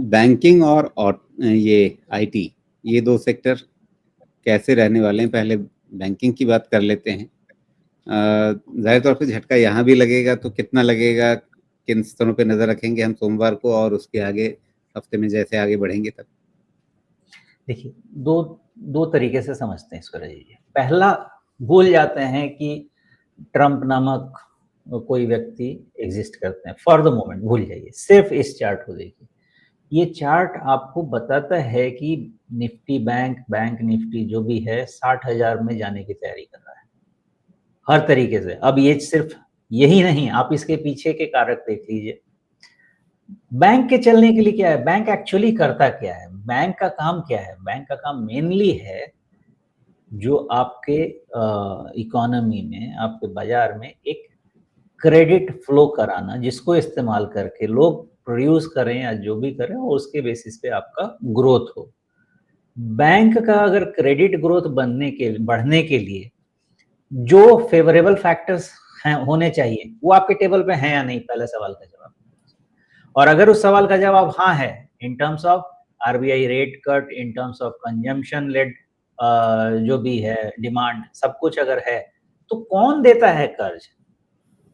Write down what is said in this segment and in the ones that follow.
Banking और ये IT, ये दो सेक्टर कैसे रहने वाले हैं? पहले बैंकिंग की बात कर लेते हैं। जाहिर तौर पे झटका यहाँ भी लगेगा, तो कितना लगेगा, किन स्तरों पे नजर रखेंगे हम सोमवार को, और उसके आगे हफ्ते में जैसे आगे बढ़ेंगे तब? देखिए, दो तरीके से समझते हैं इसको रजिए। पहला, भूल जाते हैं कि ट्रंप नामक कोई व्यक्ति एग्जिस्ट करते हैं, फॉर द मोमेंट भूल जाइए, सिर्फ इस चार्ट को देखिए। ये चार्ट आपको बताता है कि निफ्टी बैंक निफ्टी जो भी है 60,000 में जाने की तैयारी कर रहा है हर तरीके से। अब ये सिर्फ यही नहीं, आप इसके पीछे के कारक देख लीजिए। बैंक के चलने के लिए क्या है, बैंक एक्चुअली करता क्या है, बैंक का काम क्या है? बैंक का काम मेनली है जो आपके इकोनॉमी में, आपके बाजार में एक क्रेडिट फ्लो कराना, जिसको इस्तेमाल करके लोग प्रोड्यूस करें या जो भी करें, और उसके बेसिस पे आपका ग्रोथ हो। बैंक का अगर क्रेडिट ग्रोथ बढ़ने के लिए जो फेवरेबल फैक्टर्स हैं, होने चाहिए, वो आपके टेबल पे हैं या नहीं, पहले सवाल का जवाब। और अगर उस सवाल का जवाब हाँ है, in terms of RBI rate cut, in terms of consumption led जो भी है डिमांड, सब कुछ अगर है, तो कौन देता है कर्ज?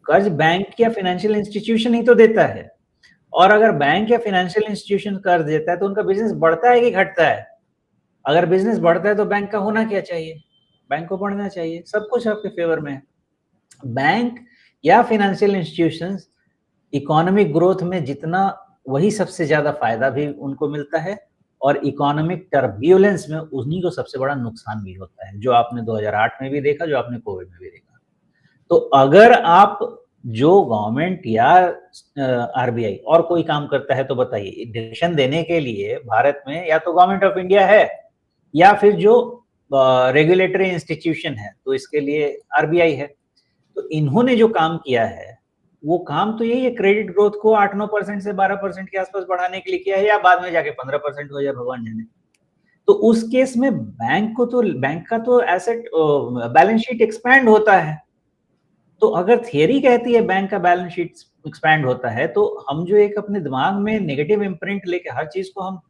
कर्ज बैंक या फाइनेंशियल इंस्टीट्यूशन ही तो देता है। और अगर बैंक या फाइनेंशियल इंस्टीट्यूशन कर्ज देता है तो उनका बिजनेस बढ़ता है कि घटता है? अगर बिजनेस बढ़ता है तो बैंक का होना क्या चाहिए? बैंक को बढ़ना चाहिए। सब कुछ आपके फेवर में है। बैंक या फाइनेंशियल इंस्टीट्यूशंस इकोनॉमिक ग्रोथ में जितना, वही सबसे ज्यादा फायदा भी उनको मिलता है, और इकोनॉमिक टर्ब्यूलेंस में उन्हीं को सबसे बड़ा नुकसान भी होता है, जो आपने 2008 में भी देखा, जो आपने कोविड में भी देखा। तो अगर आप, जो गवर्नमेंट या आरबीआई और कोई काम करता है तो बताइए, डिसीजन देने के लिए भारत में या तो गवर्नमेंट ऑफ इंडिया है, या फिर जो रेगुलेटरी इंस्टीट्यूशन है, तो इसके लिए आरबीआई है। तो इन्होंने जो काम किया है, वो काम तो यही है, क्रेडिट ग्रोथ को 8-9% से 12% के आसपास बढ़ाने के लिए किया है, या बाद में जाके 15% हो जाए, भगवान जाने। तो उस केस में बैंक का तो एसेट बैलेंस शीट एक्सपैंड होता है। तो अगर थियरी कहती है बैंक का बैलेंस शीट एक्सपैंड होता है, तो हम जो एक अपने दिमाग में नेगेटिव इम्प्रिंट लेके हर चीज को हम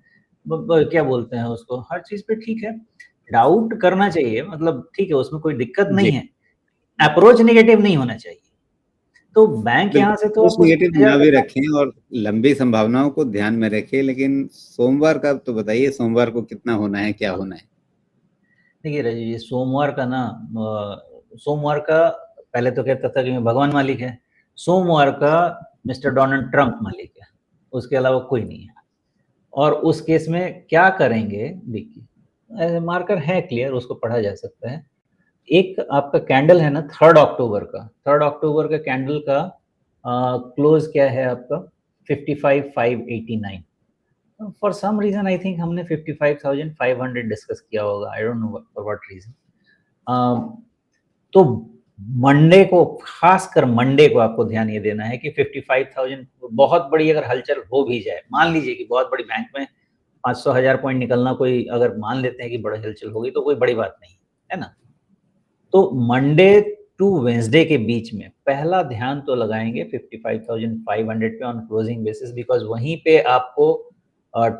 क्या बोलते हैं उसको, हर चीज पे ठीक है डाउट करना चाहिए, मतलब ठीक है, उसमें कोई दिक्कत नहीं है, अप्रोच नेगेटिव नहीं होना चाहिए। तो बैंक यहाँ से तो कुछ आपको निगेटिव 60,000 ना भी तक। रखें और लंबी संभावनाओं को ध्यान में रखें, लेकिन सोमवार का तो बताइए, सोमवार को कितना होना है, क्या होना है? देखिए राजीव जी, सोमवार का पहले तो कहता था कि मैं भगवान मालिक है, सोमवार का मिस्टर डोनाल्ड ट्रंप मालिक है, उसके अलावा कोई नहीं है। और उस केस में क्या करेंगे, देखिए मार्कर है क्लियर, उसको पढ़ा जा सकता है। एक आपका कैंडल है ना 3 अक्टूबर का, 3 अक्टूबर का कैंडल का क्लोज क्या है आपका 55,589। For some reason I think हमने 55,500 डिस्कस किया होगा, I don't know for what reason. तो मंडे को, खासकर मंडे को आपको ध्यान ये देना है कि 55,000 बहुत बड़ी अगर हलचल हो भी जाए, मान लीजिए कि बहुत बड़ी बैंक में 500,000 पॉइंट निकलना, कोई अगर मान लेते हैं कि बड़ी हलचल होगी, तो कोई बड़ी बात नहीं है ना। तो मंडे टू वेंसडे के बीच में पहला ध्यान तो लगाएंगे 55,500 पे ऑन क्लोजिंग बेसिस, बिकॉज वहीं पे आपको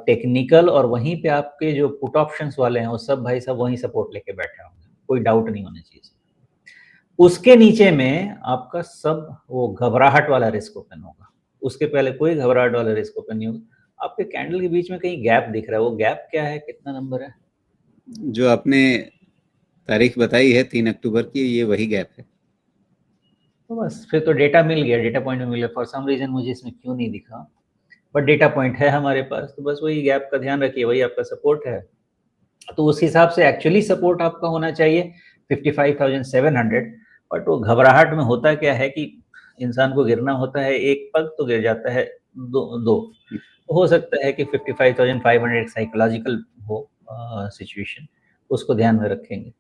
टेक्निकल और वहीं पे आपके जो पुट ऑप्शंस वाले हैं वो सब भाई साहब वहीं सपोर्ट लेके बैठे होंगे, कोई डाउट नहीं होना चाहिए। उसके नीचे में आपका सब वो घबराहट वाला रिस्क ओपन होगा, उसके पहले कोई घबराहट वाला रिस्क ओपन नहीं होगा। आपके कैंडल के बीच में कहीं गैप दिख रहा है, वो गैप क्या है, कितना नंबर है? जो आपने तारीख बताई है 3 अक्टूबर की, ये वही गैप है। तो बस फिर तो डेटा मिल गया, डेटा पॉइंट में मिल गया। फॉर सम रीजन मुझे इसमें क्यों नहीं दिखा, बट डेटा पॉइंट है हमारे पास, तो बस वही गैप का ध्यान रखिए, वही आपका सपोर्ट है। तो उस हिसाब से एक्चुअली सपोर्ट आपका होना चाहिए 55,700। बट वो घबराहट में होता क्या है कि इंसान को गिरना होता है, एक पग तो गिर जाता है, दो दो। हो सकता है कि 55,500 साइकोलॉजिकल हो सिचुएशन, उसको ध्यान में रखेंगे।